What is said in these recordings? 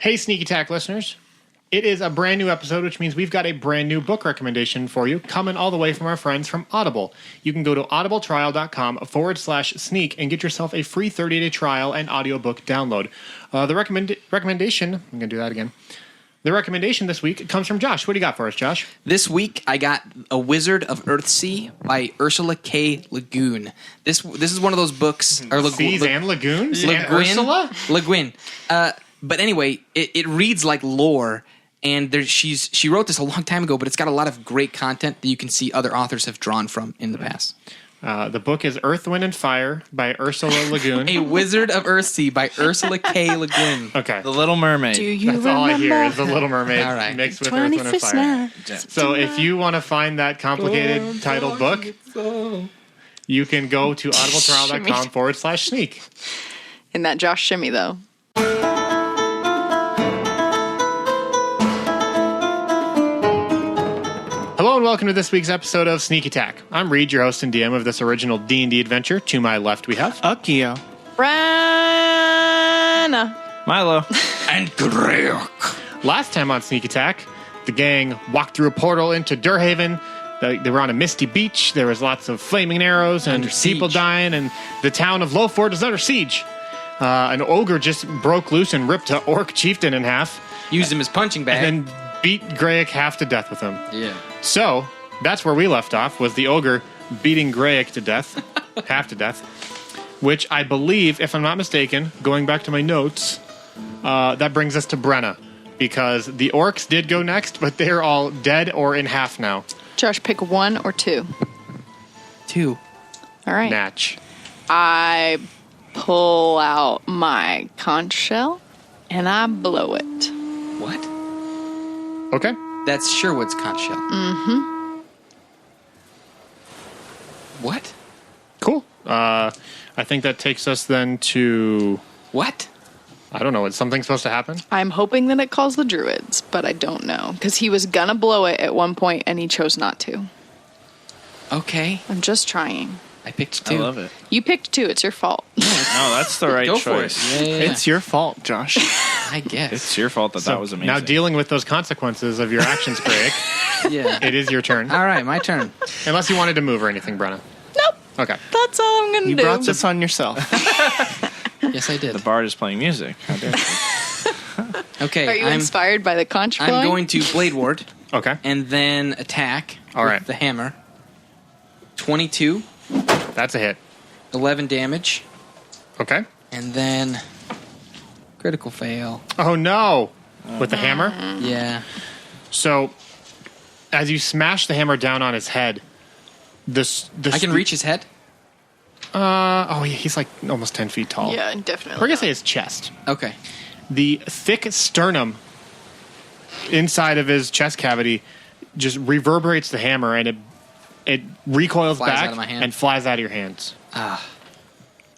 Hey, Sneak Attack listeners. It is a brand new episode, which means we've got a brand new book recommendation for you coming all the way from our friends from Audible. You can go to audibletrial.com/sneak and get yourself a free 30-day trial and audiobook download. The recommendation, I'm going to do that again. The recommendation this week comes from Josh. What do you got for us, Josh? This week, I got A Wizard of Earthsea by Ursula K. Le Guin. This is one of those books. Seas and Lagoons? Le And Guin. Ursula? Le Guin. But anyway, it reads like lore. And she wrote this a long time ago, but it's got a lot of great content that you can see other authors have drawn from in the past. The book is Earth, Wind, and Fire by Ursula Le Guin. A Wizard of Earthsea by Ursula K. Le Guin. Okay. The Little Mermaid. That's all I hear is The Little Mermaid All right. mixed with Earth, Wind, and Fire. So if you want to find that complicated titled book, you can go to audibletrial.com/sneak. In that Josh shimmy, though. Hello and welcome to this week's episode of Sneak Attack. I'm Reed, your host and DM of this original D&D adventure. To my left we have... Akio. Brenna. Milo. And Greyok. Last time on Sneak Attack, the gang walked through a portal into Dûrhaven. They were on a misty beach. There was lots of flaming arrows and people dying, and the town of Lofort is under siege. An ogre just broke loose and ripped an orc chieftain in half. Used him as punching bag. And then beat Greyok half to death with him. Yeah. So, that's where we left off, was the ogre beating Greyok to death, half to death, which I believe, if I'm not mistaken, going back to my notes, that brings us to Brenna, because the orcs did go next, but they're all dead or in half now. Josh, pick 1 or 2. 2. All right. Natch. I pull out my conch shell and I blow it. What? Okay. That's Sherwood's conch shell. Mm-hmm. What? Cool. I think that takes us then to... What? I don't know. Is something supposed to happen? I'm hoping that it calls the druids, but I don't know. Because he was gonna blow it at one point and he chose not to. Okay. I'm just trying. I picked 2. I love it. You picked 2. It's your fault. No, that's the right Go choice. for it. Yeah. It's your fault, Josh. I guess. It's your fault that was amazing. Now dealing with those consequences of your actions, Greyok, Yeah. it is your turn. All right, my turn. Unless you wanted to move or anything, Brenna. Nope. Okay. That's all I'm gonna You do. brought this on yourself. Yes, I did. The bard is playing music. How dare you? Okay. Are you inspired by the conch blowing? I'm going to Blade Ward Okay. and then attack All with right. the hammer. 22, That's a hit. 11 damage, Okay. and then critical fail. Oh, no. With the hammer? Yeah. So, as you smash the hammer down on his head, I can reach his head? yeah, he's like almost 10 feet tall. Yeah, definitely. We're going to say his chest. Okay. The thick sternum inside of his chest cavity just reverberates the hammer, and it recoils Flies back out of my hand. and flies out of your hands. Ah.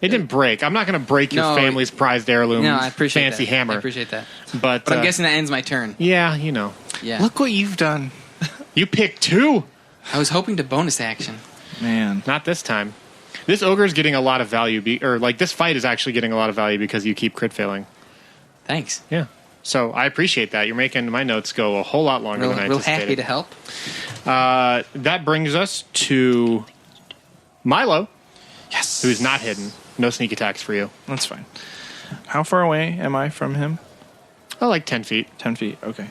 It didn't break. I'm not going to break your No, family's prized heirloom No, I appreciate fancy that. hammer. I appreciate that. But I'm guessing that ends my turn. Yeah, you know. Yeah. Look what you've done. You picked 2. I was hoping to bonus action. Man. Not this time. This ogre is getting a lot of value, this fight is actually getting a lot of value because you keep crit failing. Thanks. Yeah. So I appreciate that. You're making my notes go a whole lot longer than I Real anticipated. happy to help. That brings us to Milo, Yes. who's not hidden. No sneak attacks for you. That's fine. How far away am I from him? Oh, like 10 feet. 10 feet. Okay.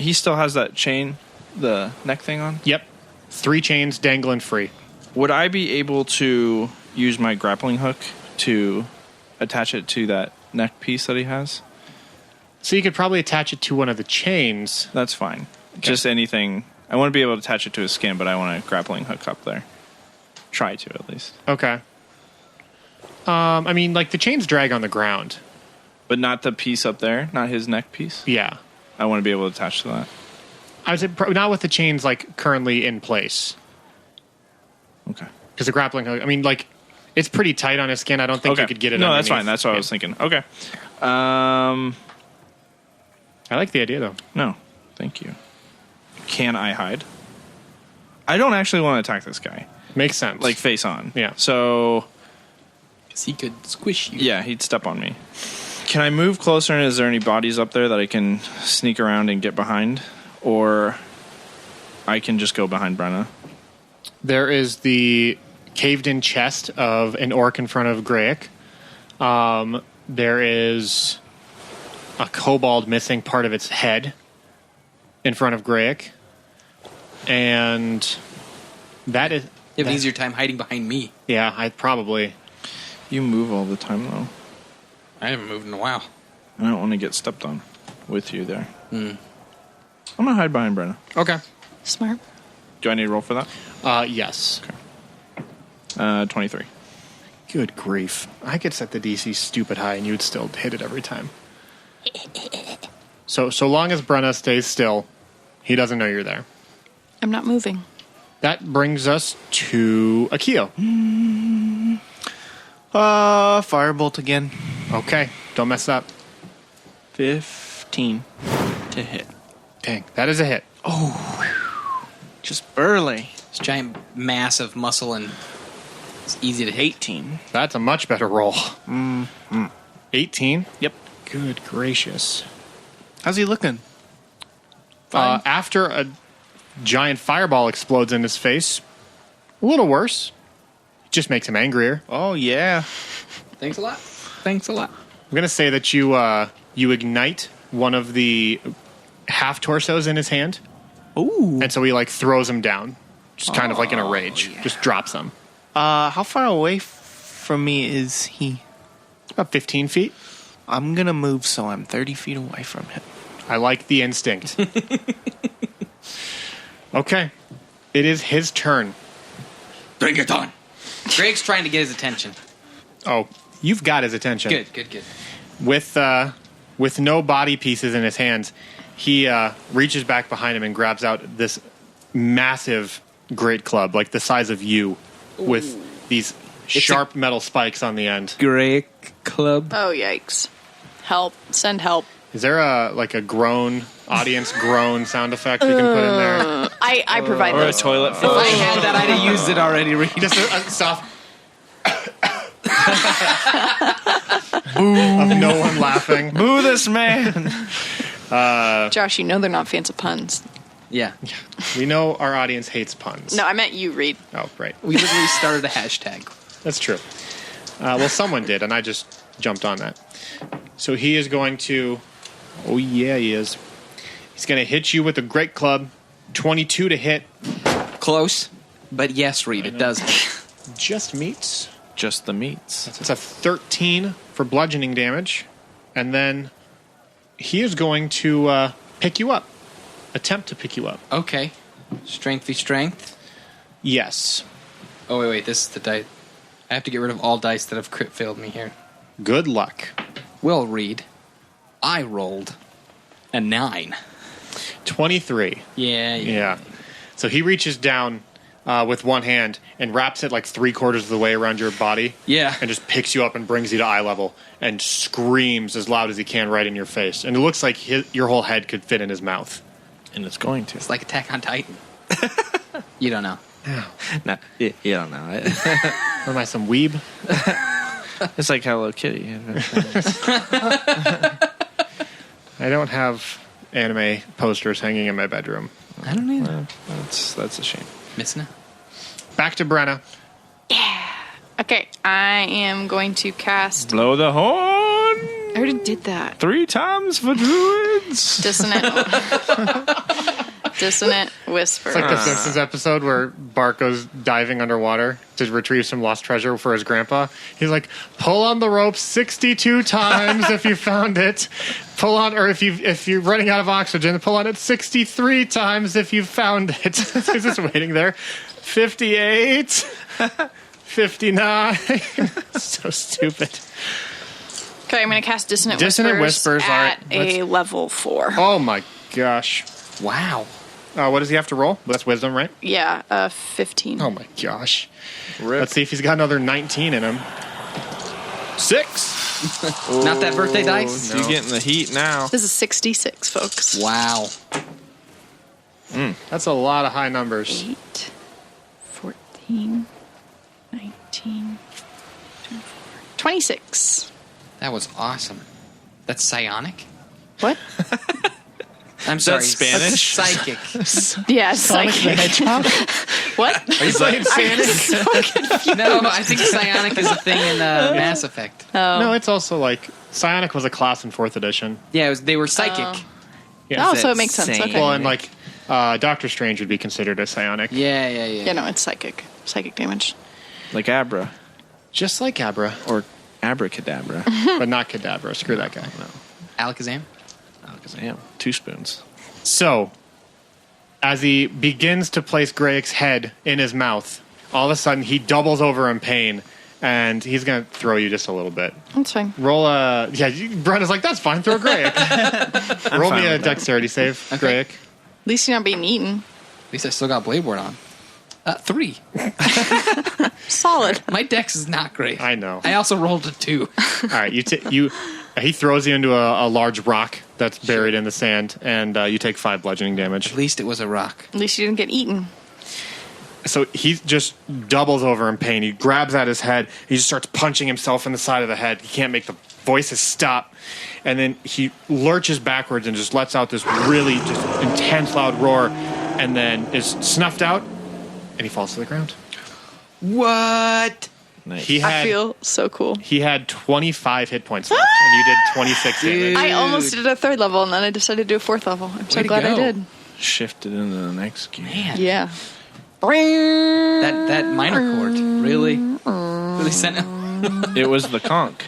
He still has that chain, the neck thing on? Yep. 3 chains dangling free. Would I be able to use my grappling hook to attach it to that neck piece that he has? So you could probably attach it to one of the chains. That's fine. Just anything. I want to be able to attach it to his skin, but I want a grappling hook up there. Try to, at least. Okay. I mean, like, the chains drag on the ground. But not the piece up there? Not his neck piece? Yeah. I want to be able to attach to that. I would say not with the chains, like, currently in place. Okay. Because the grappling hook, I mean, like, it's pretty tight on his skin. I don't think you could get it No, that's underneath. fine. That's what I was thinking. Okay. I like the idea, though. No. Thank you. Can I hide? I don't actually want to attack this guy. Makes sense. Like, face on. Yeah. So, Because he could squish you. yeah, he'd step on me. Can I move closer, and is there any bodies up there that I can sneak around and get behind? Or I can just go behind Brenna? There is the caved-in chest of an orc in front of Graic. There is a kobold missing part of its head in front of Graic. And that is... You have an easier time hiding behind me. Yeah, I probably... You move all the time, though. I haven't moved in a while. I don't want to get stepped on with you there. I'm going to hide behind Brenna. Okay. Smart. Do I need to roll for that? Yes. Okay. 23. Good grief. I could set the DC stupid high and you'd still hit it every time. So long as Brenna stays still, he doesn't know you're there. I'm not moving. That brings us to Akio. Firebolt again. Okay, don't mess up. 15 to hit. Dang, that is a hit. Just barely. This giant mass of muscle and it's easy to hit. 18. That's a much better roll. 18? Yep. Good gracious. How's he looking? Fine. After a giant fireball explodes in his face, a little worse. It just makes him angrier. Oh, yeah. Thanks a lot. Thanks a lot. I'm going to say that you ignite one of the half torsos in his hand. Ooh. And so he throws him down. Just kind of in a rage. Yeah. Just drops him. How far away from me is he? About 15 feet. I'm going to move so I'm 30 feet away from him. I like the instinct. Okay. It is his turn. Bring it on. Greg's trying to get his attention. Oh, you've got his attention. Good. With no body pieces in his hands, he reaches back behind him and grabs out this massive great club, the size of you, with these sharp metal spikes on the end. Great club. Oh, yikes. Help. Send help. Is there a audience groan sound effect we can put in there? I provide Or a those. toilet If flush? I had that, I'd have used it already, Reed. Just a soft of no one laughing. Boo this man. Josh, you know they're not fans of puns. Yeah. We know our audience hates puns. No, I meant you, Reed. Oh, right. We literally started a hashtag. That's true. Well, someone did, and I just jumped on that. So he is going to... Oh, yeah, he is. He's going to hit you with a great club. 22 to hit. Close. But yes, Reed, it does. Just meets. Just the meats. It's a 13 for bludgeoning damage. And then he is going to pick you up. Attempt to pick you up. Okay. Strength v strength. Yes. Oh, wait. This is the dice. I have to get rid of all dice that have crit failed me here. Good luck. Well, Reed, I rolled a 9. 23. Yeah. So he reaches down with one hand and wraps it 3/4 of the way around your body. Yeah. And just picks you up and brings you to eye level and screams as loud as he can right in your face. And it looks like your whole head could fit in his mouth. And it's going to. It's like Attack on Titan. You don't know. No, you don't know. What am I, some weeb? It's like Hello Kitty. I don't have anime posters hanging in my bedroom. I don't either. That's a shame. Missing it. Back to Brenna. Okay, I am going to cast... Blow the horn! I already did that. 3 times for druids! Dissonant Whisper. It's like the Simpsons episode where Bart goes diving underwater to retrieve some lost treasure for his grandpa. He's like, pull on the rope 62 times if you found it. Pull on, or if you're running out of oxygen, pull on it 63 times if you found it. He's just waiting there. 58, 59. So stupid. Okay, I'm going to cast Dissonant Whispers at all right, a level 4. Oh my gosh. Wow. What does he have to roll? That's wisdom, right? Yeah, 15. Oh my gosh. Rip. Let's see if he's got another 19 in him. 6. Not that birthday dice? You're getting the heat now. This is 66, folks. Wow. That's a lot of high numbers. 8, 14, 19, 24, 26. That was awesome. That's psionic? What? I'm sorry. Spanish? Psychic. Yeah, Sonic the psychic. Hedgehog? What? Are you saying Sonic? No, I think psionic is a thing in Mass Effect. Oh. No, it's also like Psionic was a class in 4th edition. Yeah, they were psychic. Yeah. Oh, so it makes sense. Okay. Well, and like Doctor Strange would be considered a psionic. Yeah. Yeah, no, it's psychic. Psychic damage. Like Abra. Just like Abra, Or Abracadabra. but not Kadabra. Screw that guy. No. Alakazam? Alakazam. 2 spoons. So, as he begins to place Grayek's head in his mouth, all of a sudden he doubles over in pain, and he's going to throw you just a little bit. That's fine. Roll a... Yeah, Brenda's like, that's fine, throw Grayek. Roll me fine a with that. dexterity save, Okay. Grayek. At least you're not being eaten. At least I still got Blade Ward on. 3. Solid. My dex is not great. I know. I also rolled a 2. All right, he throws you into a large rock that's buried in the sand, and you take 5 bludgeoning damage. At least it was a rock. At least you didn't get eaten. So he just doubles over in pain. He grabs at his head. He just starts punching himself in the side of the head. He can't make the voices stop. And then he lurches backwards and just lets out this really just intense loud roar, and then is snuffed out, and he falls to the ground. What? Nice. He had, I feel so cool. he had 25 hit points left, and you did 26 damage. I almost did a 3rd level, and then I decided to do a 4th level. I'm so Way to glad I go. did. Shifted into the next gear. Man. Yeah. That minor chord really sent him. It was the conch.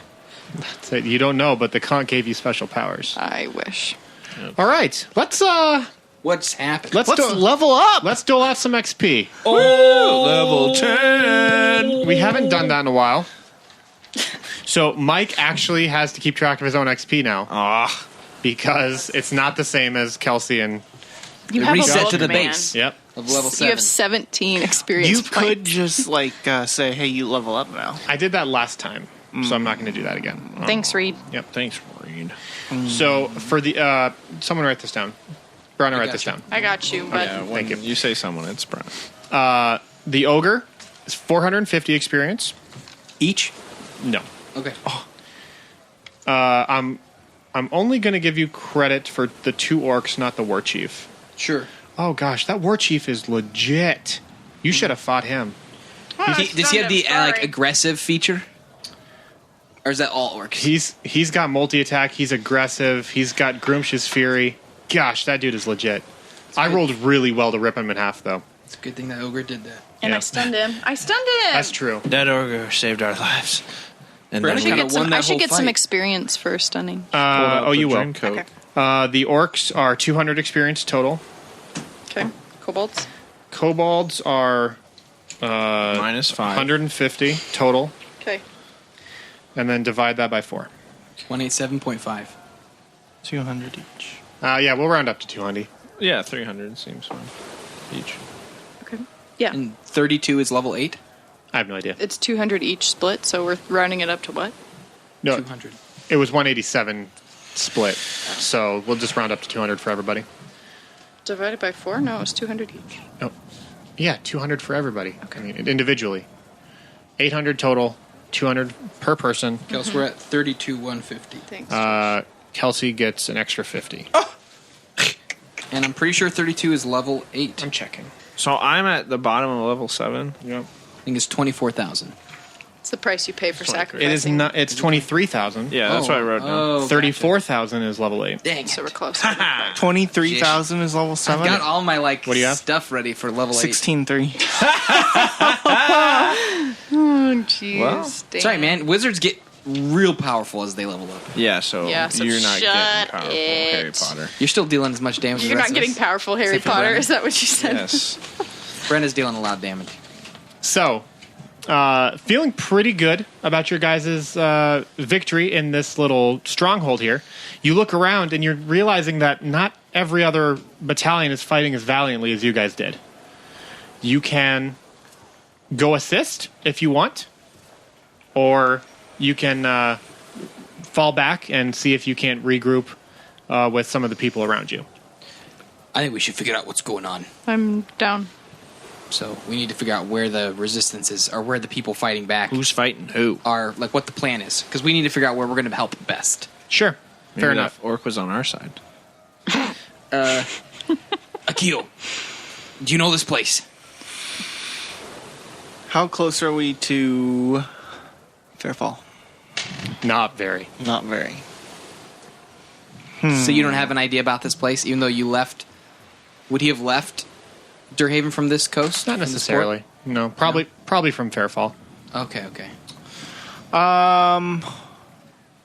So you don't know, but the conch gave you special powers. I wish. All right, let's What's happened? let's Let's do, level up. let's dole out some XP. Oh, level 10. We haven't done that in a while. So Mike actually has to keep track of his own XP now Ah, because it's not the same as Kelsey and You It have reset a book, to the man. base. yep. Of level 7. You have 17 experience You points. could just like say, "Hey, you level up now." I did that last time, so I'm not going to do that again. Thanks, Reed. Yep. thanks, Reed. So for the someone write this down. Brianna, write this gotcha. down. I got you, but Yeah, when Thank you. you say someone, it's Brian. The ogre is 450 experience. Each? No. Okay. I'm only going to give you credit for the 2 orcs, not the war chief. Sure. Oh gosh, that war chief is legit. You should have fought him. Does he have the aggressive feature? Or is that all orcs? He's got multi attack. He's aggressive. He's got Groomsh's Fury. Gosh, that dude is legit. I rolled really well to rip him in half, though. It's a good thing that ogre did that. and Yeah. I stunned him. I stunned him. That's true. That ogre saved our lives. And Brandon then we kinda won that I should whole get some fight. experience for stunning. pulled out Oh, the you will. dream coat. Okay. The orcs are 200 experience total. Okay. Kobolds. Kobolds are Minus 5. 150 total, Okay. and then divide that by 4. 187.5. 200 each. Yeah, we'll round up to 200. Yeah, 300 seems fine. Each. Okay. Yeah. And 32 is level 8? I have no idea. It's 200 each split, so we're rounding it up to what? No, 200. it was 187 split, so we'll just round up to 200 for everybody. Divided by 4? No, it was 200 each. Oh, yeah, 200 for everybody. Okay. I mean, individually. 800 total, 200 per person. Okay, so we're at 32,150. Thanks. Kelsey gets an extra 50. And I'm pretty sure 32 is level 8. I'm checking. So I'm at the bottom of level 7. Yep. I think it's 24,000. It's the price you pay for It sacrificing. is not. It's 23,000. Yeah, that's what I wrote down. Oh, 34,000 is level 8. Dang it. So we're close. 23,000 is level 7. I've got all my What do you have? stuff ready for level 8. 16,300. Oh, jeez. Well, damn. Sorry, man. Wizards get real powerful as they level up. Yeah, so, Yeah, so you're not shut getting powerful, it. Harry Potter. You're still dealing as much damage as You're the not rest getting of us. powerful Harry Except for Potter. Brennan. Is that what you said? Yes. Brenna's dealing a lot of damage. So, feeling pretty good about your guys' victory in this little stronghold here. You look around and you're realizing that not every other battalion is fighting as valiantly as you guys did. You can go assist if you want, or you can fall back and see if you can't regroup with some of the people around you. I think we should figure out what's going on. I'm down. So we need to figure out where the resistance is, or where the people fighting back Who's fighting who? are, like what the plan is. Because we need to figure out where we're going to help best. Sure. Maybe Fair that enough. Orc was on our side. Akio, do you know this place? How close are we to Fairfall? Not very. Not very. So you don't have an idea about this place, even though you left. Would he have left Dûrhaven from this coast? Not from this necessarily. No, probably from Fairfall. port? Okay.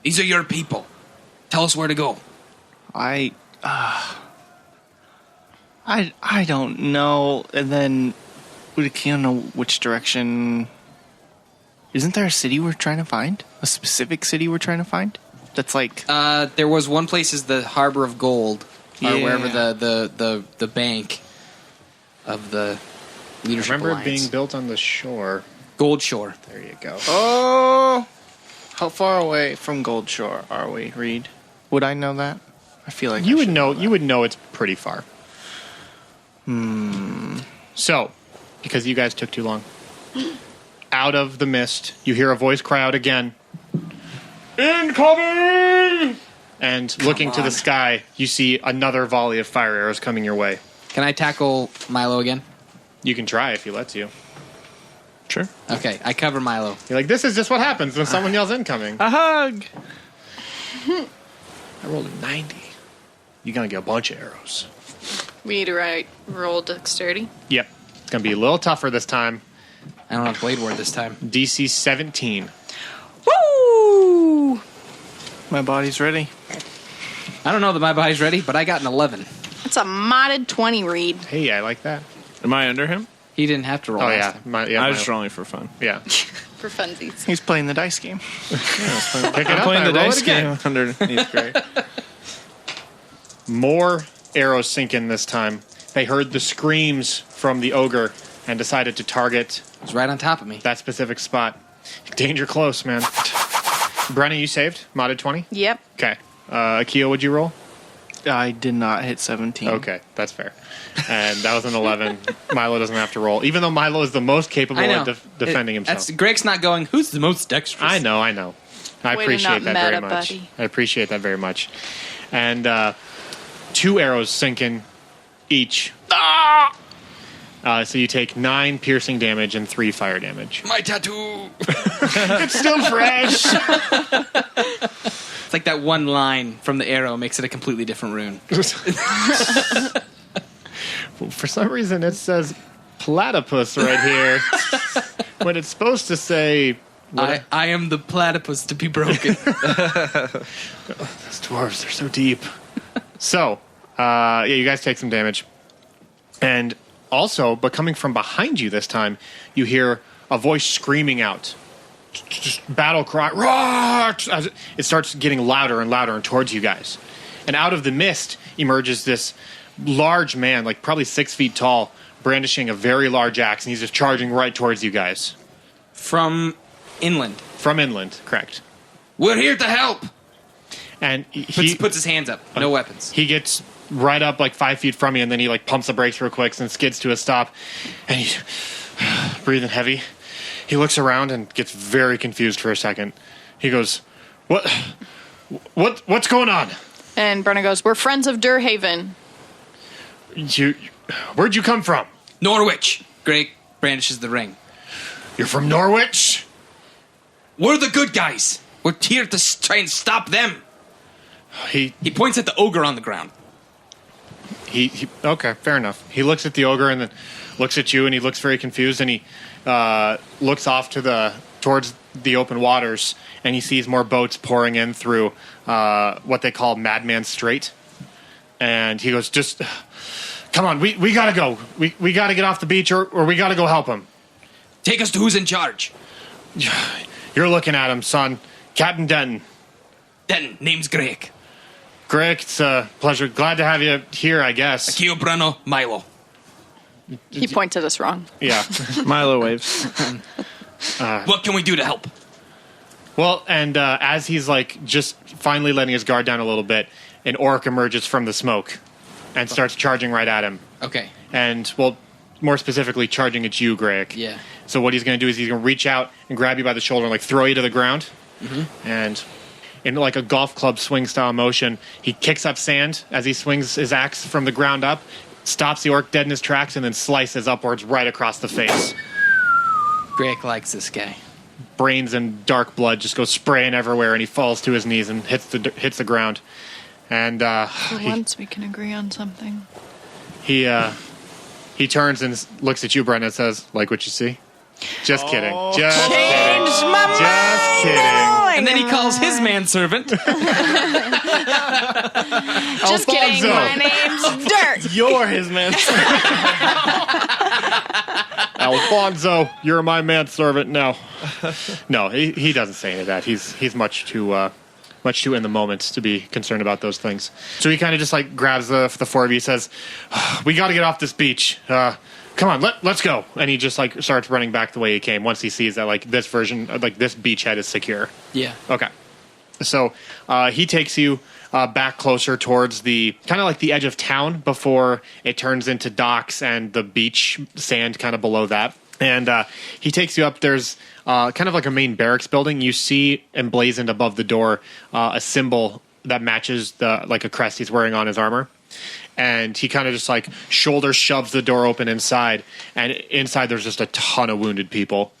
These These are your people. Tell us where to go. I don't know. And then would Akio know which direction? Isn't there a city we're trying to find? A specific city we're trying to find? That's like There was one place is the Harbor of Gold, or Yeah. wherever the bank of the leadership Remember it alliance. being built on the shore. Gold Shore. There you go. oh, how far away from Gold Shore are we, Reed? Would I know that? I feel like You I would should know. that. You would know it's pretty far. So, because you guys took too long, out of the mist, you hear a voice cry out again. Incoming! And looking to the sky, you see another volley of fire arrows coming your way. Can I tackle Milo again? You can try if he lets you. Sure. Okay, I cover Milo. You're like, this is just what happens when someone yells incoming. A hug. I rolled a 90. You're going to get a bunch of arrows. We need to roll dexterity. Yep. It's going to be a little tougher this time. I don't have Blade Ward this time. DC 17. Woo! My body's ready. I don't know that my body's ready, but I got an 11. That's a modded 20, Reed. Hey, I like that. Am I under him? He didn't have to roll Oh, last yeah. time. I was just rolling for fun. Yeah. For funsies. He's playing the dice game. Pick it I'm up playing and the roll dice it again. game underneath Greg. More arrows sink in this time. They heard the screams from the ogre and decided to target It was right on top of me. that specific spot. Danger close, man. Brenna, you saved? Modded 20? Yep. Okay. Akio, would you roll? I did not hit 17. Okay, that's fair. And that was an 11. Milo doesn't have to roll. Even though Milo is the most capable I know. at defending himself. Greg's not going, who's the most dexterous? I know. I Way to appreciate not that very meta, much. buddy. I appreciate that very much. And 2 arrows sink in each. So you take 9 piercing damage and 3 fire damage. My tattoo! It's still fresh. It's like that one line from the arrow makes it a completely different rune. For some reason, it says platypus right here when it's supposed to say. I am the platypus to be broken. Those dwarves, they're so deep. So, you guys take some damage. And also, but coming from behind you this time, you hear a voice screaming out. Just battle cry. Roar! As it starts getting louder and louder and towards you guys. And out of the mist emerges this large man, like probably 6 feet tall, brandishing a very large axe, and he's just charging right towards you guys. From inland. From inland, correct. We're here to help! And he Puts his hands up. No weapons. He gets right up like 5 feet from you, and then he like pumps the brakes real quick and skids to a stop. And he's breathing heavy. He looks around and gets very confused for a second. He goes, What's going on? And Brenna goes, we're friends of Dûrhaven. Where'd you come from? Norwich! Greg brandishes the ring. You're from Norwich? We're the good guys! We're here to try and stop them! He points at the ogre on the ground. Okay, fair enough. He looks at the ogre and then looks at you, and he looks very confused, and he looks off towards the open waters, and he sees more boats pouring in through what they call Madman Strait. And he goes, just come on, we gotta go. We gotta get off the beach, or we gotta go help him. Take us to who's in charge. You're looking at him, son. Captain Denton. Then, name's Greg. Greg, it's a pleasure. Glad to have you here, I guess. Akio Brano, Milo. He pointed us wrong. Yeah. Milo waves. What can we do to help? Well, and as he's like just finally letting his guard down a little bit, an orc emerges from the smoke and starts charging right at him. Okay. And, well, more specifically, charging at you, Greg. Yeah. So what he's going to do is he's going to reach out and grab you by the shoulder and like throw you to the ground. Mm-hmm. And in like a golf club swing style motion. He kicks up sand as he swings his axe from the ground up, stops the orc dead in his tracks, and then slices upwards right across the face. Greg likes this guy. Brains and dark blood just go spraying everywhere, and he falls to his knees and hits the ground. And For once, we can agree on something. he turns and looks at you, Brendan, and says, "Like what you see?" Just kidding. Just kidding. Just kidding. And then he calls his manservant. Just kidding. My name's Dirt. You're his man. Alfonso, you're my manservant now. No, he doesn't say any of that. He's much too in the moment to be concerned about those things. So he kind of just like grabs the four of you, says, "We got to get off this beach. Come on, let's go." And he just like starts running back the way he came once he sees that like this version, like this beachhead is secure. Yeah. Okay. So he takes you back closer towards the kind of like the edge of town before it turns into docks and the beach sand kind of below that. And he takes you up. There's kind of like a main barracks building. You see emblazoned above the door a symbol that matches the like a crest he's wearing on his armor. And he kind of just like shoulder shoves the door open inside. And inside there's just a ton of wounded people.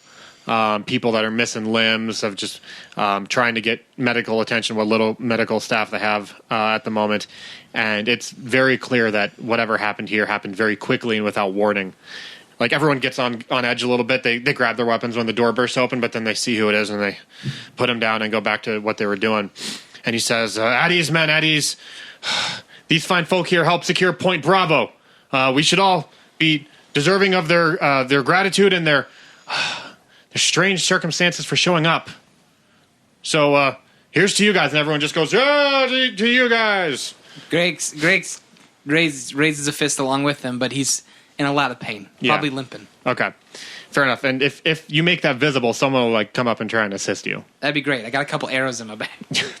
People that are missing limbs, of just trying to get medical attention, what little medical staff they have at the moment. And it's very clear that whatever happened here happened very quickly and without warning. Like, everyone gets on edge a little bit. They grab their weapons when the door bursts open, but then they see who it is and they put them down and go back to what they were doing. And he says, "At ease, men, at ease. These fine folk here help secure Point Bravo. We should all be deserving of their gratitude and their strange circumstances for showing up. So here's to you guys." And everyone just goes, "Yeah, to you guys." Greg raises a fist along with him, but he's in a lot of pain, probably limping. Okay, fair enough. And if you make that visible, someone will like come up and try and assist you. That'd be great. I got a couple arrows in my back.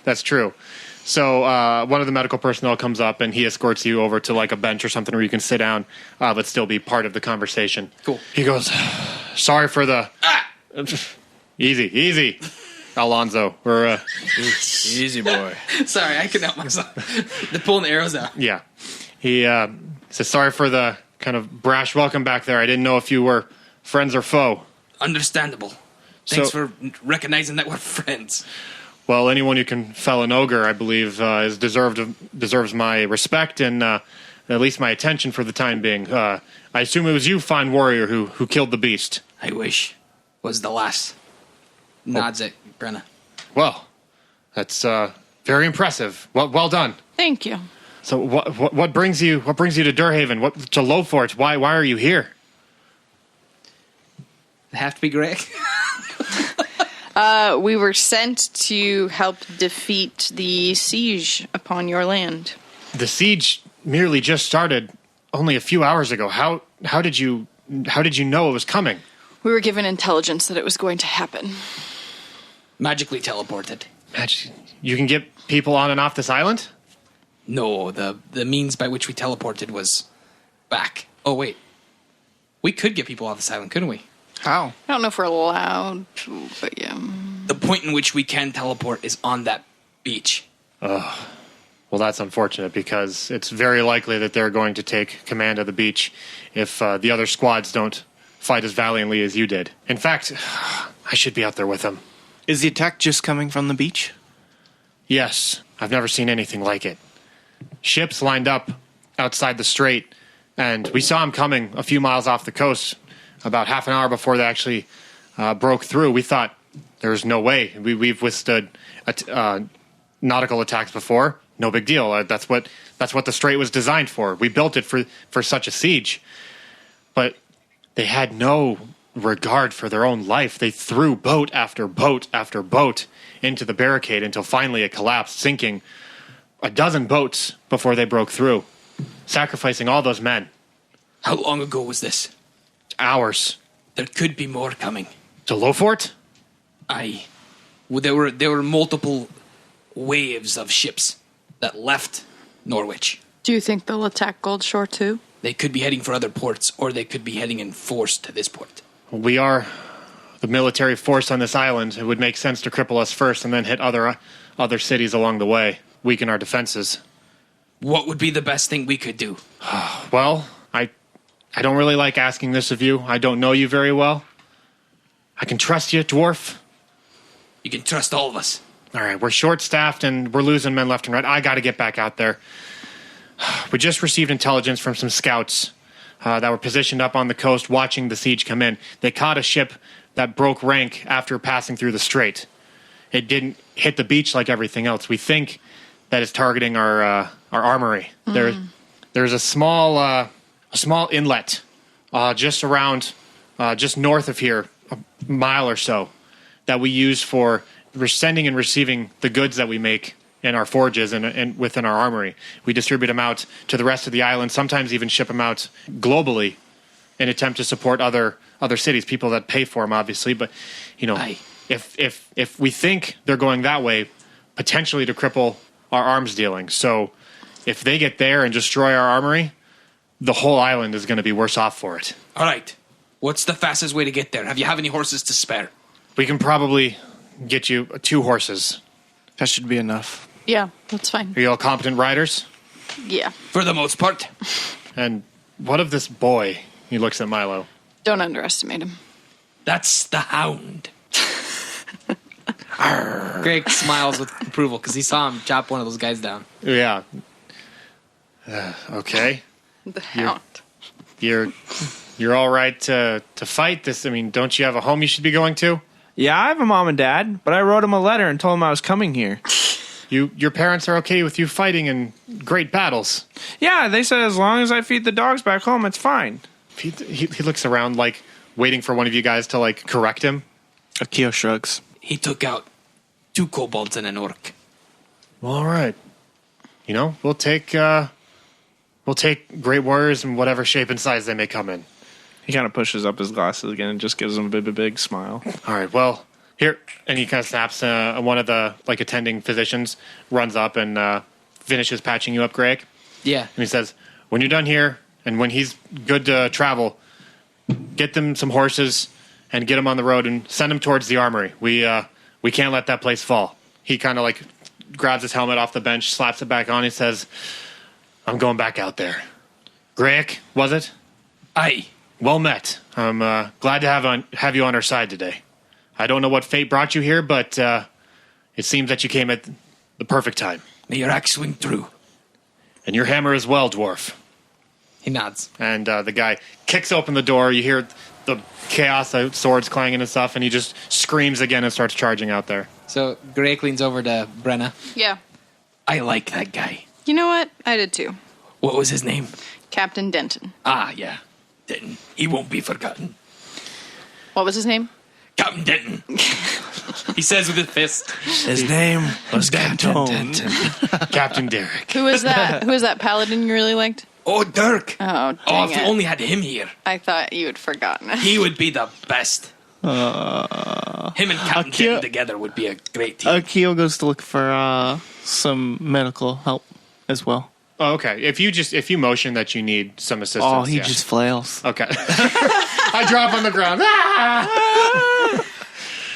That's true. So one of the medical personnel comes up and he escorts you over to like a bench or something where you can sit down, but still be part of the conversation. Cool. He goes, "Sorry for the easy, Alonzo. We're Easy boy. Sorry, I couldn't help myself. They're pulling the arrows out. yeah." He says, "Sorry for the kind of brash welcome back there. I didn't know if you were friends or foe." Understandable. Thanks for recognizing that we're friends. Well, anyone who can fell an ogre, I believe, deserves my respect and at least my attention for the time being. I assume it was you, fine warrior, who killed the beast. I wish was the last. Nods at Brenna. Well, that's very impressive. Well done. Thank you. So what brings you to Dûrhaven? To Lofort? Why are you here? It'd have to be Greg. We were sent to help defeat the siege upon your land. The siege merely just started only a few hours ago. How did you know it was coming? We were given intelligence that it was going to happen. Magically teleported. You can get people on and off this island? No, the means by which we teleported was back. Oh, wait. We could get people off this island, couldn't we? How? I don't know if we're allowed to, but yeah. The point in which we can teleport is on that beach. Well, that's unfortunate because it's very likely that they're going to take command of the beach if the other squads don't fight as valiantly as you did. In fact, I should be out there with them. Is the attack just coming from the beach? Yes, I've never seen anything like it. Ships lined up outside the strait, and we saw them coming a few miles off the coast about half an hour before they actually broke through. We thought there's no way. We've withstood nautical attacks before. No big deal. That's what the strait was designed for. We built it for such a siege. But they had no regard for their own life. They threw boat after boat after boat into the barricade until finally it collapsed, sinking a dozen boats before they broke through, sacrificing all those men. How long ago was this? Hours. There could be more coming. To Lofort? Aye. Well, there were multiple waves of ships that left Norwich. Do you think they'll attack Goldshore too? They could be heading for other ports, or they could be heading in force to this port. We are military force on this island, it would make sense to cripple us first and then hit other cities along the way, weaken our defenses. What would be the best thing we could do? Well, I don't really like asking this of you. I don't know you very well. I can trust you, dwarf. You can trust all of us. All right, we're short-staffed and we're losing men left and right. I got to get back out there. We just received intelligence from some scouts that were positioned up on the coast watching the siege come in. They caught a ship that broke rank after passing through the strait. It didn't hit the beach like everything else. We think that it's targeting our armory. There's a small inlet just north of here, a mile or so, that we use for sending and receiving the goods that we make in our forges and within our armory. We distribute them out to the rest of the island, sometimes even ship them out globally in attempt to support other cities, people that pay for them, obviously. But, Aye. if we think they're going that way, potentially to cripple our arms dealing. So if they get there and destroy our armory, the whole island is going to be worse off for it. All right. What's the fastest way to get there? Have you any horses to spare? We can probably get you 2 horses. That should be enough. Yeah, that's fine. Are you all competent riders? Yeah. For the most part. And what of this boy? He looks at Milo. Don't underestimate him. That's the hound. Greg smiles with approval because he saw him chop one of those guys down. Yeah. Okay. The hound. You're all right to fight this. I mean, don't you have a home you should be going to? Yeah, I have a mom and dad, but I wrote them a letter and told them I was coming here. Your parents are okay with you fighting in great battles. Yeah, they said as long as I feed the dogs back home, it's fine. He looks around like waiting for one of you guys to like correct him. Akio shrugs. He took out 2 kobolds and an orc. All right. We'll take great warriors in whatever shape and size they may come in. He kind of pushes up his glasses again and just gives him a big smile. All right. Well, here, and he kind of snaps. One of the attending physicians runs up and finishes patching you up, Greg. Yeah. And he says, "When you're done here, and when he's good to travel, get them some horses and get them on the road and send them towards the armory. We can't let that place fall." He kind of grabs his helmet off the bench, slaps it back on. He says, "I'm going back out there." Greg, was it? Aye. Well met. I'm glad to have you on our side today. I don't know what fate brought you here, but it seems that you came at the perfect time. May your axe swing through. And your hammer as well, dwarf. He nods. And the guy kicks open the door. You hear the chaos, the swords clanging and stuff, and he just screams again and starts charging out there. So Greg leans over to Brenna. Yeah. I like that guy. You know what? I did too. What was his name? Captain Denton. Ah, yeah. Denton. He won't be forgotten. What was his name? Captain Denton. He says with his fist. His name was Denton. Captain Derek. Who was that? Who was that paladin you really liked? Oh, Dirk. Oh, dang Oh, if it. we only had him here. I thought you had forgotten it. He would be the best. Him and Captain Denton together would be a great team. Akio goes to look for some medical help as well. Oh, okay. If you motion that you need some assistance. Oh, he yeah. just flails. Okay. I drop on the ground. Ah!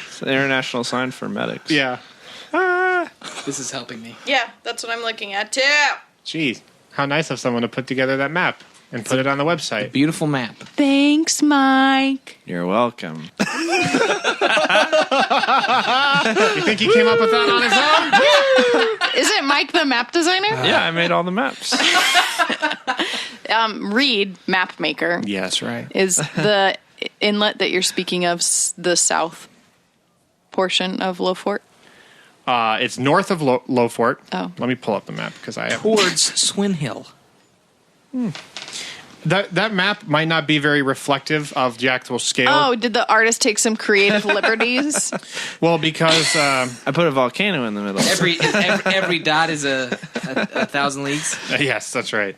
It's the international sign for medics. Yeah. This is helping me. Yeah, that's what I'm looking at too. Geez, how nice of someone to put together that map and put it on the website. Beautiful map. Thanks, Mike. You're welcome. You think he came up with that on his own? Isn't Mike the map designer? Yeah, I made all the maps. Reed, map maker, Yes, right. is the inlet that you're speaking of the south portion of Lofort? It's north of Lofort. Oh. Let me pull up the map because I have Towards Swin Hill. that map might not be very reflective of the actual scale. Oh, did the artist take some creative liberties? Well, because I put a volcano in the middle. Every dot is a 1,000 leagues. yes, that's right.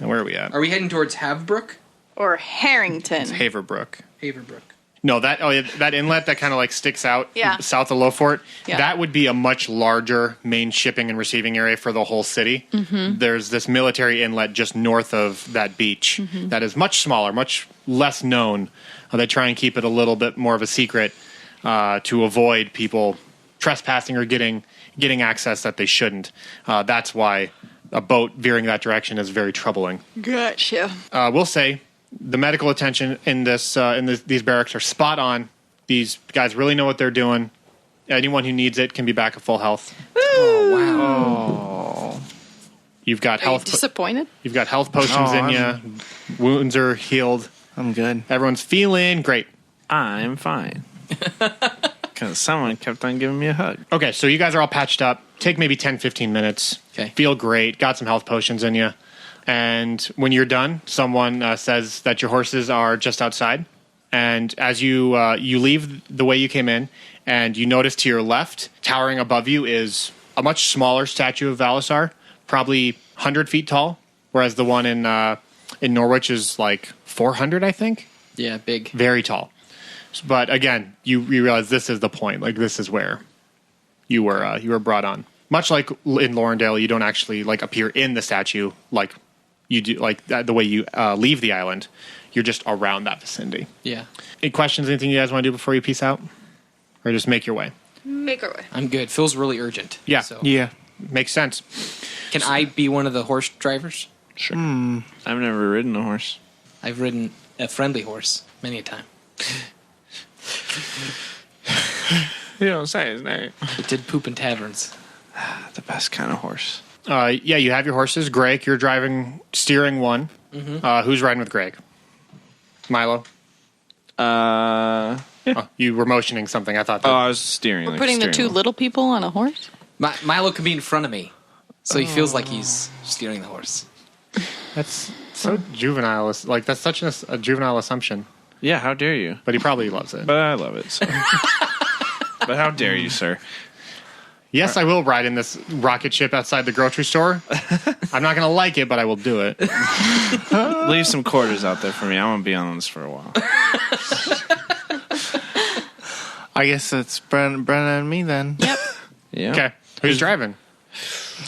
And where are we at? Are we heading towards Havebrook? Or Harrington? Haverbrook. Haverbrook. No, that that inlet that kind of like sticks out Yeah. south of Lofort, Yeah. that would be a much larger main shipping and receiving area for the whole city. Mm-hmm. There's this military inlet just north of that beach that is much smaller, much less known. They try and keep it a little bit more of a secret to avoid people trespassing or getting access that they shouldn't. That's why a boat veering that direction is very troubling. Gotcha. We'll say the medical attention in these barracks are spot on. These guys really know what they're doing. Anyone who needs it can be back at full health. Oh, wow. You've got Are you health. disappointed? You've got health potions in you. Wounds are healed. I'm good. Everyone's feeling great. I'm fine. Because someone kept on giving me a hug. Okay, so you guys are all patched up. Take maybe 10, 15 minutes. Okay. Feel great. Got some health potions in you. And when you're done, someone says that your horses are just outside. And as you leave the way you came in, and you notice to your left, towering above you, is a much smaller statue of Valisar, probably 100 feet tall, whereas the one in Norwich is like 400, I think. Yeah, big. Very tall. But again, you realize this is the point. Like, this is where you were brought on. Much like in Lorendale, you don't actually like appear in the statue like you do, like the way you leave the island. You're just around that vicinity. Yeah. Any questions? Anything you guys want to do before you peace out, or just make your way? Make our way. I'm good. Feels really urgent. Yeah. So. Yeah. Makes sense. Can I be one of the horse drivers? Sure. I've never ridden a horse. I've ridden a friendly horse many a time. You don't say his name. It did poop in taverns. The best kind of horse. Yeah, you have your horses. Greg, you're steering one. Who's riding with Greg? Milo. Yeah. Oh, you were motioning something. I thought. That, I was steering. We're putting the two little people on a horse? Milo can be in front of me, so he feels like he's steering the horse. That's so juvenile. Like, that's such a juvenile assumption. Yeah, how dare you? But he probably loves it. But I love it. So. But how dare you, sir? Yes, I will ride in this rocket ship outside the grocery store. I'm not going to like it, but I will do it. Leave some quarters out there for me. I want to be on this for a while. I guess it's Brennan and me then. Yep. Yeah. Okay. Who's driving?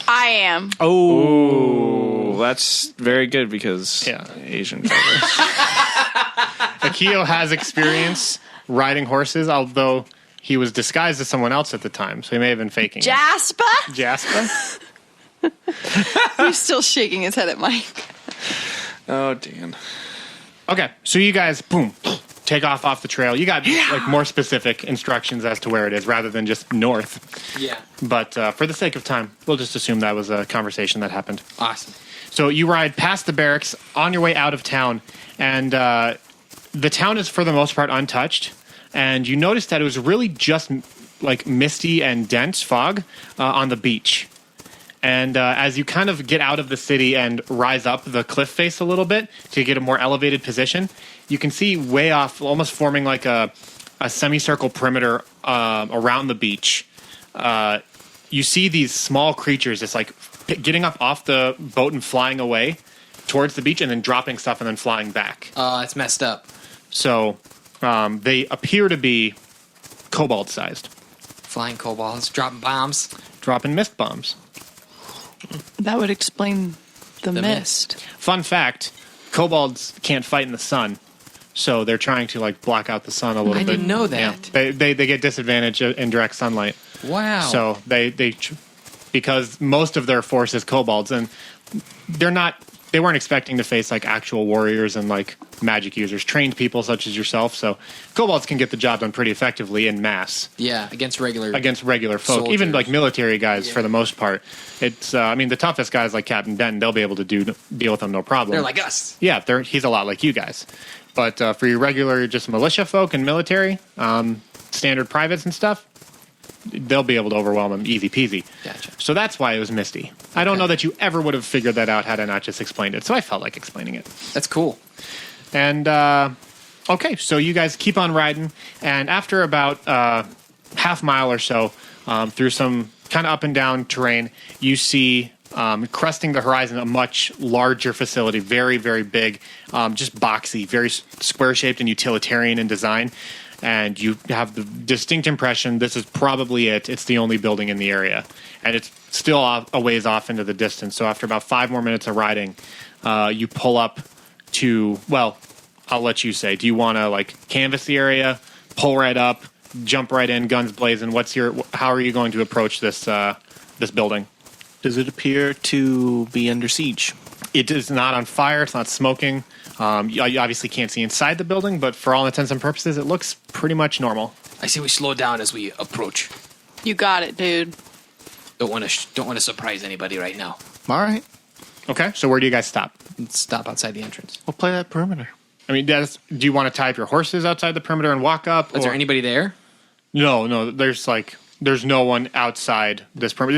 I am. Oh, that's very good because Asian drivers. Akio has experience riding horses, although he was disguised as someone else at the time, so he may have been faking Jasper? it. Jasper? He's still shaking his head at Mike. Oh, Dan. Okay, so you guys, boom, take off the trail. You got like more specific instructions as to where it is rather than just north. Yeah. But for the sake of time, we'll just assume that was a conversation that happened. Awesome. So you ride past the barracks on your way out of town, and the town is for the most part untouched. And you notice that it was really just like misty and dense fog on the beach. And as you kind of get out of the city and rise up the cliff face a little bit to get a more elevated position, you can see way off, almost forming like a semicircle perimeter around the beach. You see these small creatures just like getting up off the boat and flying away towards the beach and then dropping stuff and then flying back. It's messed up. So they appear to be kobold-sized. Flying kobolds, dropping bombs. Dropping mist bombs. That would explain the mist. Fun fact, kobolds can't fight in the sun, so they're trying to like block out the sun a little bit. I didn't know that. Yeah. They get disadvantage in direct sunlight. Wow. So they because most of their force is kobolds, and they weren't expecting to face like actual warriors and like magic users, trained people such as yourself. So kobolds can get the job done pretty effectively in mass. Yeah, against regular folk, soldiers. even like military guys for the most part. It's I mean the toughest guys like Captain Denton, they'll be able to deal with them no problem. They're like us. Yeah, he's a lot like you guys. But for your regular just militia folk and military, standard privates and stuff, they'll be able to overwhelm them easy peasy. Gotcha. So that's why it was misty. I don't know that you ever would have figured that out had I not just explained it. So I felt like explaining it. That's cool. And okay, so you guys keep on riding, and after about half mile or so through some kind of up and down terrain, you see cresting the horizon a much larger facility, very, very big, just boxy, very square shaped and utilitarian in design. and you have the distinct impression this is probably it. It's the only building in the area, and it's still a ways off into the distance. So after about 5 more minutes of riding, you pull up to, well, I'll let you say. Do you want to like canvass the area, pull right up, jump right in, guns blazing? How are you going to approach this this building? Does it appear to be under siege? It is not on fire. It's not smoking. You obviously can't see inside the building, but for all intents and purposes, it looks pretty much normal. I see we slow down as we approach. You got it, dude. Don't want to surprise anybody right now. All right. Okay, so where do you guys stop? Let's stop outside the entrance. We'll play that perimeter. I mean, do you want to tie up your horses outside the perimeter and walk up? Is there anybody there? No. There's no one outside this perimeter.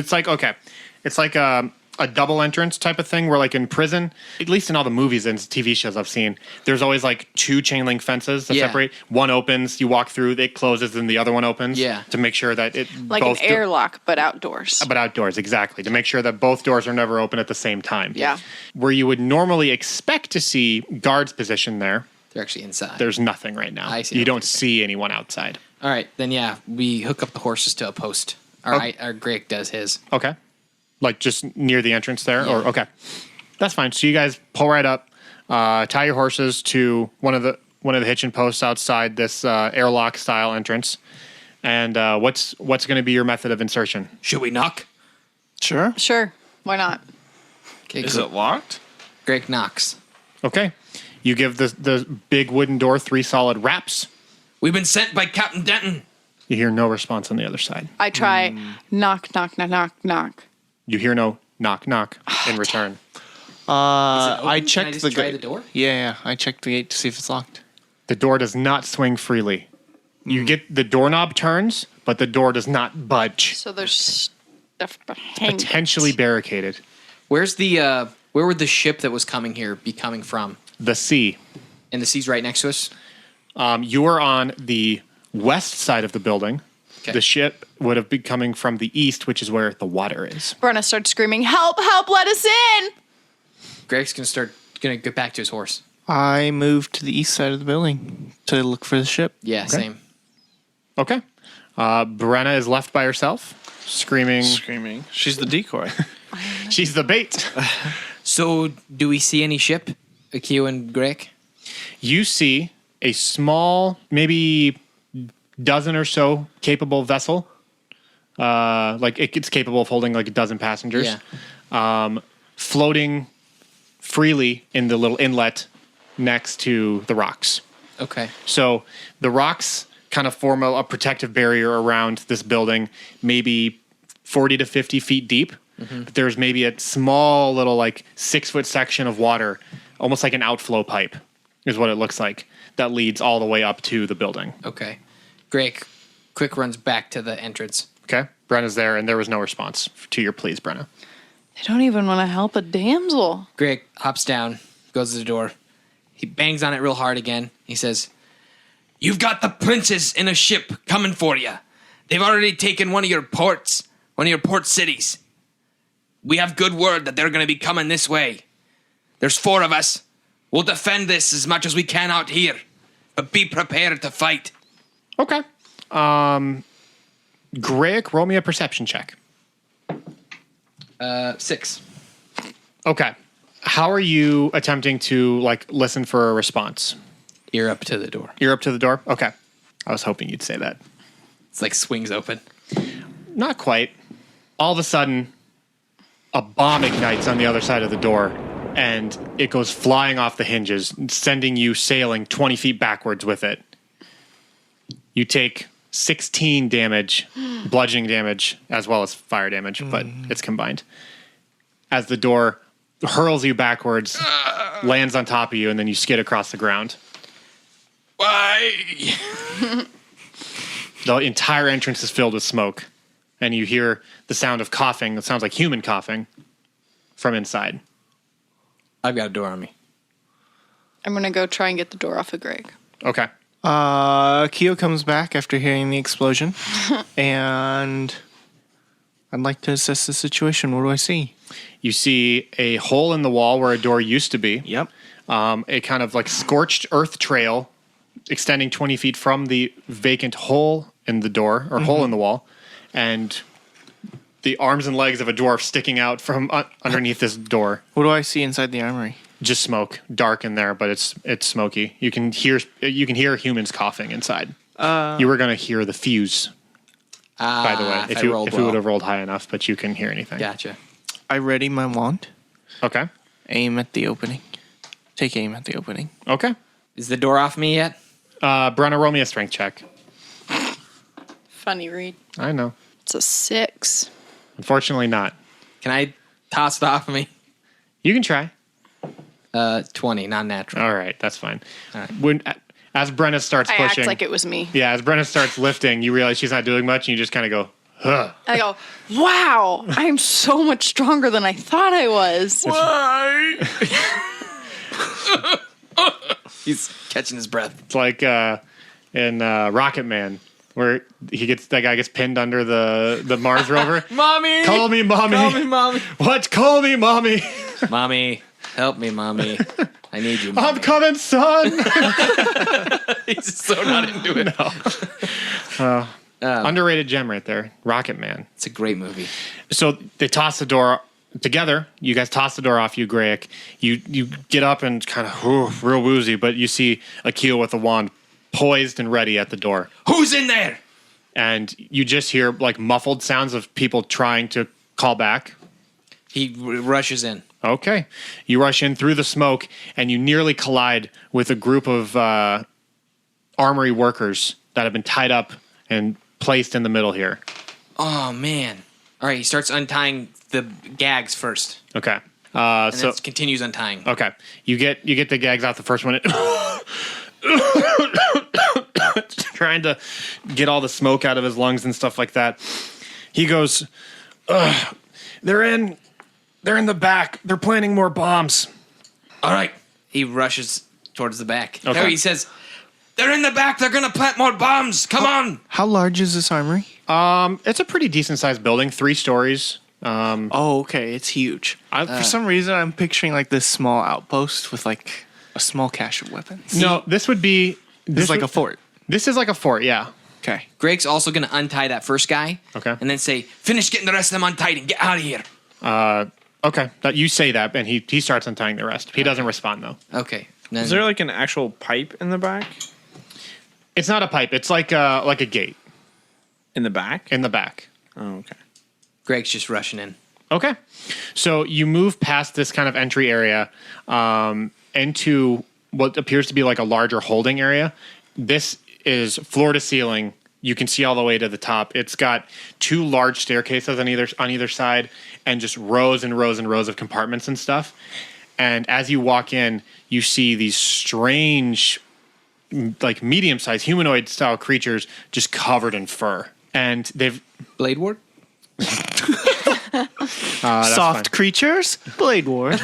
It's like a double entrance type of thing where, like in prison, at least in all the movies and TV shows I've seen, there's always like 2 chain link fences that separate. One opens, you walk through, it closes, and the other one opens. Yeah. To make sure that it Like an airlock, but outdoors. But outdoors, exactly. To make sure that both doors are never open at the same time. Yeah. Where you would normally expect to see guards positioned there, They're actually inside. there's nothing right now. I see. You don't see anyone outside. All right, then we hook up the horses to a post. All right, our Greg does his. Okay. Like just near the entrance there? Yeah. Or okay. That's fine. So you guys pull right up, tie your horses to one of the hitching posts outside this airlock style entrance. And what's going to be your method of insertion? Should we knock? Sure. Sure. Why not? Okay, Is it locked? Greg knocks. Okay. You give the big wooden door 3 solid raps. We've been sent by Captain Denton. You hear no response on the other side. I try knock, knock, knock, knock, knock. You hear no knock, knock in return. I checked the try gate. the door. Yeah, I checked the gate to see if it's locked. The door does not swing freely. You get the doorknob turns, but the door does not budge. So there's stuff behind Potentially it. barricaded. Where's the where would the ship that was coming here be coming from? The sea. And the sea's right next to us. You are on the west side of the building. Okay. The ship would have been coming from the east, which is where the water is. Brenna starts screaming, help, help, let us in! Greg's gonna get back to his horse. I moved to the east side of the building to look for the ship. Yeah, same. Okay. Brenna is left by herself, screaming. She's the decoy. She's the bait. So, do we see any ship, Akio and Greg? You see a small, maybe dozen or so capable vessel. Like it's capable of holding like a dozen passengers. Yeah. Floating freely in the little inlet next to the rocks. Okay. So the rocks kind of form a protective barrier around this building, maybe 40 to 50 feet deep. Mm-hmm. But there's maybe a small little like 6-foot section of water, almost like an outflow pipe is what it looks like, that leads all the way up to the building. Okay. Greg quick runs back to the entrance. Okay. Brenna's there, and there was no response to your pleas, Brenna. They don't even want to help a damsel. Greg hops down, goes to the door. He bangs on it real hard again. He says, "You've got the princes in a ship coming for you. They've already taken one of your port cities. We have good word that they're going to be coming this way. There's 4 of us. We'll defend this as much as we can out here, but be prepared to fight." Okay. Greg, roll me a perception check. 6. Okay. How are you attempting to like listen for a response? Ear up to the door. You're up to the door? Okay. I was hoping you'd say that. It's like swings open. Not quite. All of a sudden, a bomb ignites on the other side of the door, and it goes flying off the hinges, sending you sailing 20 feet backwards with it. You take 16 damage, bludgeoning damage, as well as fire damage, but it's combined. As the door hurls you backwards, lands on top of you, and then you skid across the ground. Why? The entire entrance is filled with smoke, and you hear the sound of coughing. It sounds like human coughing from inside. I've got a door on me. I'm going to go try and get the door off of Greg. Okay. Keo comes back after hearing the explosion, and I'd like to assess the situation. What do I see? You see a hole in the wall where a door used to be. Yep. A kind of like scorched earth trail extending 20 feet from the vacant hole in the door, or hole in the wall, and the arms and legs of a dwarf sticking out from underneath this door. What do I see inside the armory? Just smoke, dark in there, but it's smoky. You can hear humans coughing inside. You were gonna hear the fuse, by the way, if you would have rolled high enough, but you couldn't hear anything. Gotcha. I ready my wand. Okay. Aim at the opening. Take aim at the opening. Okay. Is the door off me yet? Brenna, roll me a strength check. Funny read. I know. It's a 6. Unfortunately, not. Can I toss it off of me? You can try. 20, not natural. All right, that's fine. All right. As Brenna starts I pushing, act like it was me. yeah, as Brenna starts lifting, you realize she's not doing much, and you just kind of go, huh. I go, wow, I'm so much stronger than I thought I was. Why? He's catching his breath. It's like in Rocket Man, where that guy gets pinned under the Mars rover. Mommy! Call me, mommy. Call me, mommy. What? Call me, mommy. Mommy, help me, mommy. I need you, mommy. I'm coming, son. He's so not into it. Underrated gem right there, Rocket Man. It's a great movie. So they toss the door together. You guys toss the door off you, Grayek. You get up and kind of real woozy, but you see Akil with a wand poised and ready at the door. Who's in there? And you just hear like muffled sounds of people trying to call back. He rushes in. Okay. You rush in through the smoke and you nearly collide with a group of armory workers that have been tied up and placed in the middle here. Oh, man. All right, he starts untying the gags first. Okay. And So then continues untying. okay. You get the gags out the first one. Trying to get all the smoke out of his lungs and stuff like that. He goes, they're in the back. They're planting more bombs. All right. He rushes towards the back. Okay. No, he says, they're in the back. They're going to plant more bombs. Come on. How large is this armory? It's a pretty decent sized building, 3 stories. Oh, okay. It's huge. For some reason, I'm picturing like this small outpost with like a small cache of weapons. No, this would be This is like a fort. This is like a fort, yeah. Okay. Greg's also going to untie that first guy. Okay. And then say, finish getting the rest of them untied and get out of here. Okay. You say that, and he starts untying the rest. He doesn't respond though. Okay. Then, Is there like an actual pipe in the back? It's not a pipe. It's like a gate In the back? in the back. Oh, okay. Greg's just rushing in. Okay. So you move past this kind of entry area into what appears to be like a larger holding area. This is floor to ceiling. You can see all the way to the top. It's got 2 large staircases on either side and just rows and rows and rows of compartments and stuff. And as you walk in, you see these strange, like medium-sized humanoid-style creatures just covered in fur. And they've... Blade Ward? that's Soft fine. creatures? Blade Ward.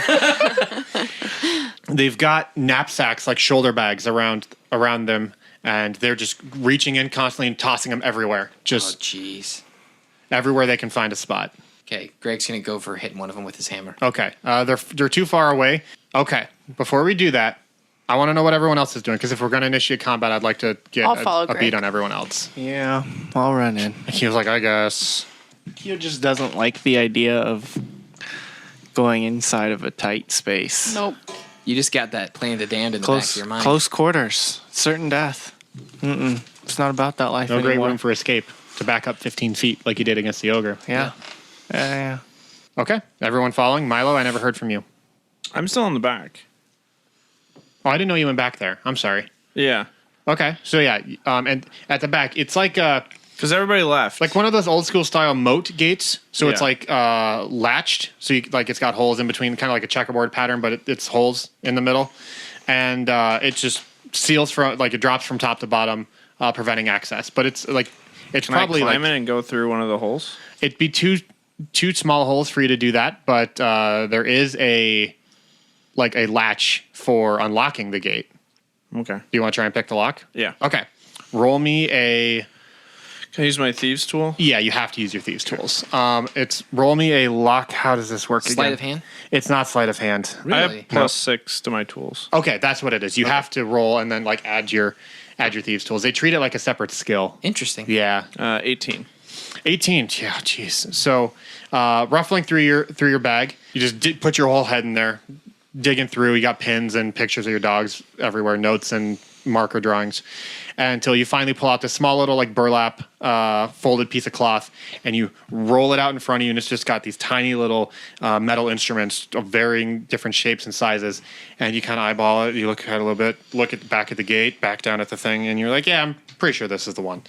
They've got knapsacks, like shoulder bags around them, and they're just reaching in constantly and tossing them everywhere. Oh, Just jeez. everywhere they can find a spot. Okay, Greg's going to go for hitting one of them with his hammer. Okay. They're too far away. Okay. Before we do that, I want to know what everyone else is doing, because if we're going to initiate combat, I'd like to get I'll follow a Greg. beat on everyone else. Yeah, I'll run in. He was like, I guess. He just doesn't like the idea of going inside of a tight space. Nope. You just got that playing the damned in the back of your mind. Close quarters. Certain death. It's not about that life No great anymore. room for escape to back up 15 feet like you did against the ogre. Yeah. Yeah. Okay. Everyone following? Milo, I never heard from you. I'm still in the back. Oh, I didn't know you went back there. I'm sorry. Yeah. Okay. So yeah, and at the back, it's like Because everybody left. one of those old school style moat gates. So it's Yeah. like latched. So it's got holes in between, kind of like a checkerboard pattern, but it's holes in the middle, and it just seals from it drops from top to bottom, preventing access. But it's Can probably I climb in and go through one of the holes? it'd be two small holes for you to do that, but there is a latch for unlocking the gate. Okay. Do you want to try and pick the lock? Yeah. Okay. Roll me a Can I use my thieves tool? Yeah, you have to use your thieves tools. It's roll me a luck. How does this work again? Sleight of hand? It's not sleight of hand. I Really? have +6 to my tools. Okay, that's what it is. You have to roll and then like add your thieves tools. They treat it like a separate skill. Interesting. Yeah. 18. 18. Yeah, jeez. So, ruffling through your bag, you just put your whole head in there, digging through. You got pins and pictures of your dogs everywhere, notes and marker drawings, until you finally pull out this small little like burlap folded piece of cloth, and you roll it out in front of you, and it's just got these tiny little metal instruments of varying different shapes and sizes, and you kind of eyeball it. You look at it a little bit, look at the back of the gate, back down at the thing, and you're like, yeah, I'm pretty sure this is the one.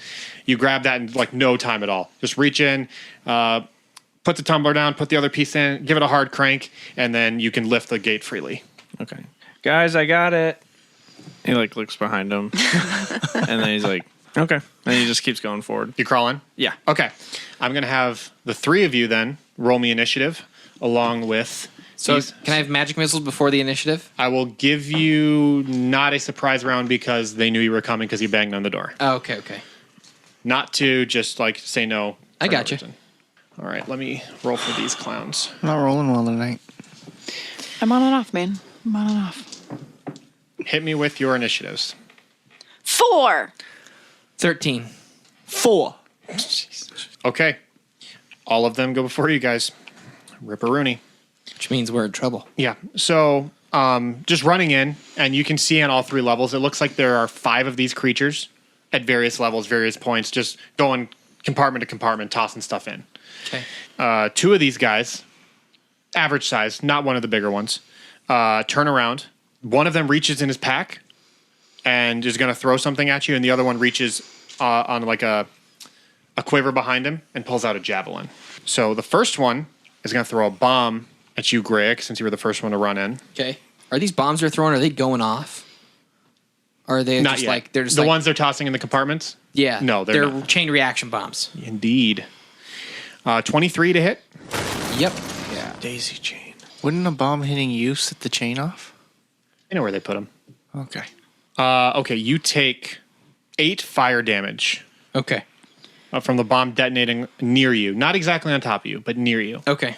You grab that in like no time at all. Just reach in, put the tumbler down, put the other piece in, give it a hard crank, and then you can lift the gate freely. Okay. Guys, I got it. He like looks behind him. And then he's like, okay. And he just keeps going forward. You crawling? Yeah. Okay. I'm going to have the three of you then roll me initiative along with... So these. can I have magic missiles before the initiative? I will give you not a surprise round because they knew you were coming because you banged on the door. Oh, okay. Not to just like say no. I for got no you. reason. All right, let me roll for these clowns. I'm not rolling well tonight. I'm on and off, man. I'm on and off. Hit me with your initiatives. 4. 13. 4. Okay. All of them go before you guys. Ripperoonie. Which means we're in trouble. Yeah. So just running in, and you can see on all three levels, it looks like there are 5 of these creatures at various levels, various points, just going compartment to compartment, tossing stuff in. Okay. 2 of these guys, average size, not one of the bigger ones, turn around. One of them reaches in his pack and is going to throw something at you, and the other one reaches on like a quiver behind him and pulls out a javelin. So the first one is going to throw a bomb at you, Greg, since you were the first one to run in. Okay. Are these bombs they're throwing, are they going off? Or are they Not just yet. like... They're just the like, ones they're tossing in the compartments? Yeah. No, they're not. chain reaction bombs. Indeed. 23 to hit. Yep. Yeah. Daisy chain. Wouldn't a bomb hitting you set the chain off? I know where they put them. Okay. Okay, you take 8 fire damage Okay. from the bomb detonating near you. Not exactly on top of you, but near you. Okay.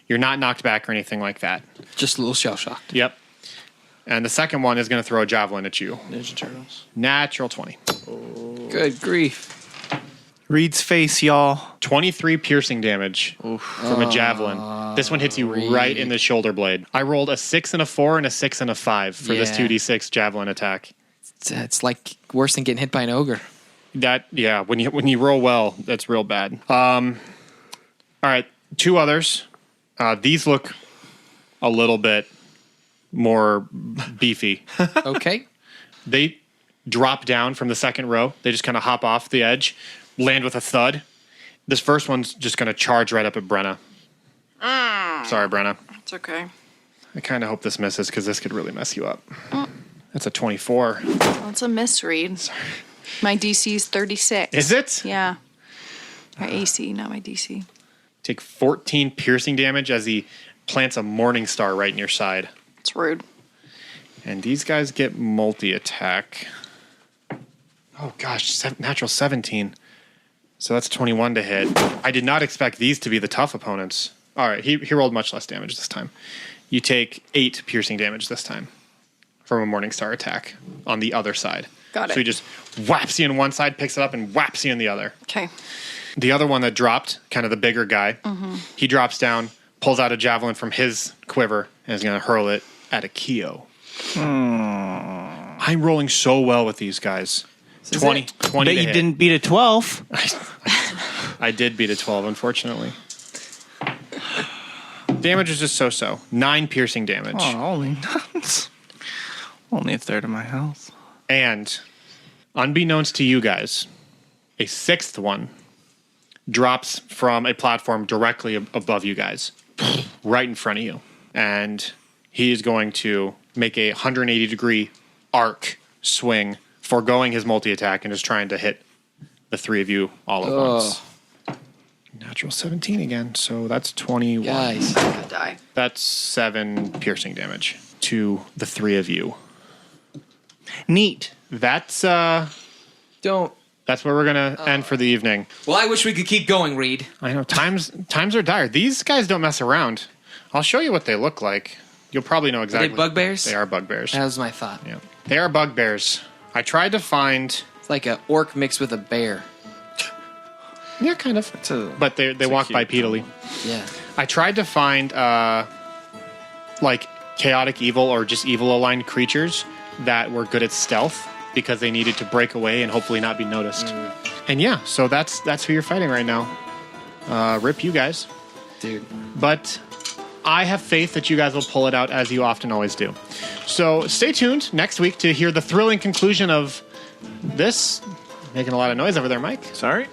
You're not knocked back or anything like that. Just a little shell shocked. Yep. And the second one is going to throw a javelin at you. Ninja Turtles. Natural 20. Good grief. Reed's face, y'all. 23 piercing damage from a javelin. This one hits you right in the shoulder blade. I rolled a 6 and a 4 and a 6 and a 5 for this Yeah. 2d6 javelin attack. It's like worse than getting hit by an ogre. That, yeah, when you roll well, that's real bad. All right, 2 others. These look a little bit more beefy. Okay. They drop down from the second row. They just kind of hop off the edge, land with a thud. This first one's just going to charge right up at Brenna. Sorry, Brenna. It's okay. I kind of hope this misses because this could really mess you up. That's a 24. Well, it's a misread. My DC is 36. Is it? Yeah. My AC, not my DC. Take 14 piercing damage as he plants a morning star right in your side. It's rude. And these guys get multi-attack. Oh, gosh, natural 17. So that's 21 to hit. I did not expect these to be the tough opponents. All right, he rolled much less damage this time. You take 8 piercing damage this time from a morning star attack on the other side. Got it. So he just whaps you on one side, picks it up, and whaps you on the other. Okay. The other one that dropped, kind of the bigger guy, he drops down, pulls out a javelin from his quiver, and is going to hurl it at Akio. I'm rolling so well with these guys. 20 Bet to you hit. didn't beat a 12. I did beat a 12, unfortunately. Damage is just so-so. 9 piercing damage. Oh, only a third of my health. And, unbeknownst to you guys, a 6th one drops from a platform directly above you guys, right in front of you. And he is going to make a 180-degree arc swing, foregoing his multi-attack and just trying to hit the 3 of you all at once. Natural 17 again, so that's 21. Guys. I'm gonna die. That's 7 piercing damage to the 3 of you. Neat. That's Don't. That's where we're going to end for the evening. Well, I wish we could keep going, Reed. I know. Times are dire. These guys don't mess around. I'll show you what they look like. You'll probably know exactly. Are they bugbears? They are bugbears. That was my thought. Yeah. They are bugbears. I tried to find... It's like an orc mixed with a bear. Yeah, kind of. But they walk bipedally. Yeah. I tried to find like chaotic evil or just evil aligned creatures that were good at stealth because they needed to break away and hopefully not be noticed. And yeah, so that's who you're fighting right now. Rip you guys. Dude. But I have faith that you guys will pull it out as you often always do. So stay tuned next week to hear the thrilling conclusion of this. Making a lot of noise over there, Mike. Sorry.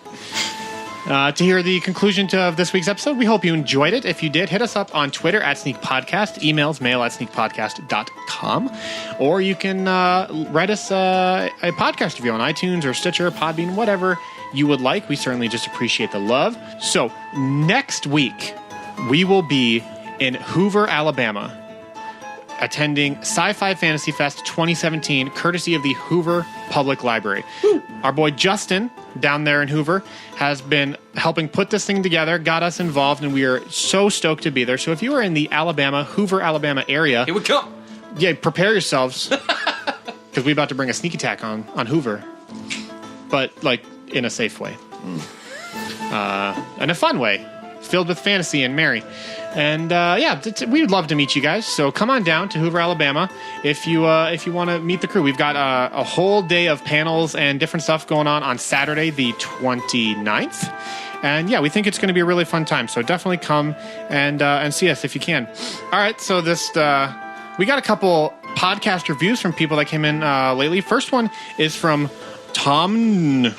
To hear the conclusion of this week's episode. We hope you enjoyed it. If you did, hit us up on Twitter at Sneak Podcast, emails mail@sneakpodcast.com, or you can write us a podcast review on iTunes or Stitcher, Podbean, whatever you would like. We certainly just appreciate the love. So next week, we will be in Hoover, Alabama, attending Sci-Fi Fantasy Fest 2017, courtesy of the Hoover Public Library. Woo. Our boy Justin, down there in Hoover, has been helping put this thing together, got us involved, and we are so stoked to be there. So if you are in the Hoover, Alabama area... Here we come! Yeah, prepare yourselves, because we're about to bring a sneak attack on Hoover. But, like, in a safe way. In a fun way. Filled with fantasy and merry. And we would love to meet you guys. So come on down to Hoover, Alabama, if you want to meet the crew. We've got a whole day of panels and different stuff going on Saturday, the 29th. And yeah, we think it's going to be a really fun time. So definitely come and see us if you can. All right, so we got a couple podcast reviews from people that came in lately. First one is from Tommen.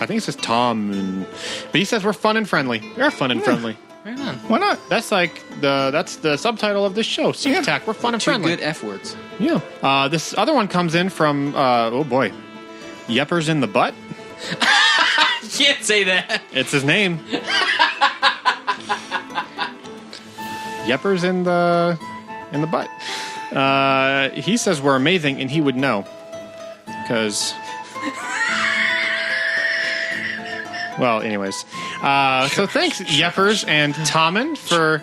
I think it says Tom, but he says we're fun and friendly. We are fun and friendly. Right on. Why not? That's that's the subtitle of this show. Sneak Attack. We're fun and Two friendly. good F words. Yeah. This other one comes in from oh boy, Yeppers in the butt. You can't say that. It's his name. Yeppers in the butt. He says we're amazing, and he would know because. Well, anyways, so thanks, Yeppers and Tommen, for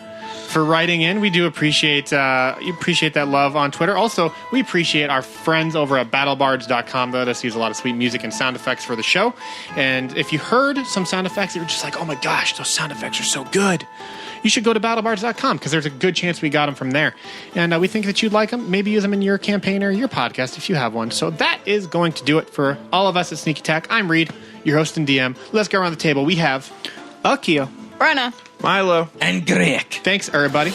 writing in. We do appreciate that love on Twitter. Also, we appreciate our friends over at battlebards.com that let us use a lot of sweet music and sound effects for the show. And if you heard some sound effects that were just like, oh my gosh, those sound effects are so good, you should go to battlebards.com because there's a good chance we got them from there. And we think that you'd like them. Maybe use them in your campaign or your podcast if you have one. So that is going to do it for all of us at Sneak Attack. I'm Reed, your host and DM. Let's go around the table. We have Akio. Brenna. Milo. And Greg. Thanks, everybody.